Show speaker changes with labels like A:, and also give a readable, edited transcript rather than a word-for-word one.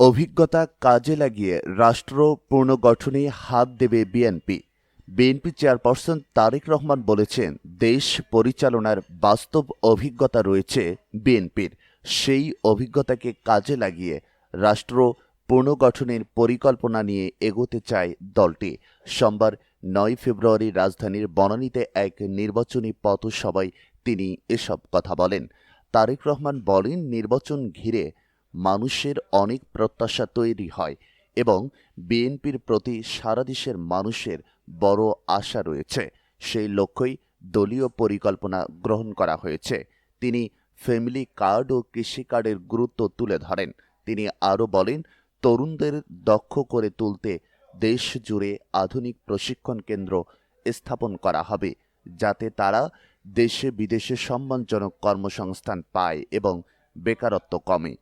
A: অভিজ্ঞতা কাজে লাগিয়ে রাষ্ট্র পুনর্গঠনে হাত দেবে বিএনপি। বিএনপি চেয়ারপারসন তারেক রহমান বলেছেন, দেশ পরিচালনার বাস্তব অভিজ্ঞতা রয়েছে বিএনপির। সেই অভিজ্ঞতাকে কাজে লাগিয়ে রাষ্ট্র পুনর্গঠনের পরিকল্পনা নিয়ে এগোতে চায় দলটি। সোমবার ৯ ফেব্রুয়ারি রাজধানীর বনানীতে এক নির্বাচনী পথসভায় তিনি এসব কথা বলেন। তারেক রহমান বলেন, নির্বাচন ঘিরে মানুষের অনেক প্রত্যাশা তৈরি হয় এবং বিএনপির প্রতি সারা দেশের মানুষের বড় আশা রয়েছে। সেই লক্ষ্যেই দলীয় পরিকল্পনা গ্রহণ করা হয়েছে। তিনি ফ্যামিলি কার্ড ও কৃষি কার্ডের গুরুত্ব তুলে ধরেন। তিনি আরও বলেন, তরুণদের দক্ষ করে তুলতে দেশ জুড়ে আধুনিক প্রশিক্ষণ কেন্দ্র স্থাপন করা হবে, যাতে তারা দেশে বিদেশে সম্মানজনক কর্মসংস্থান পায় এবং বেকারত্ব কমে।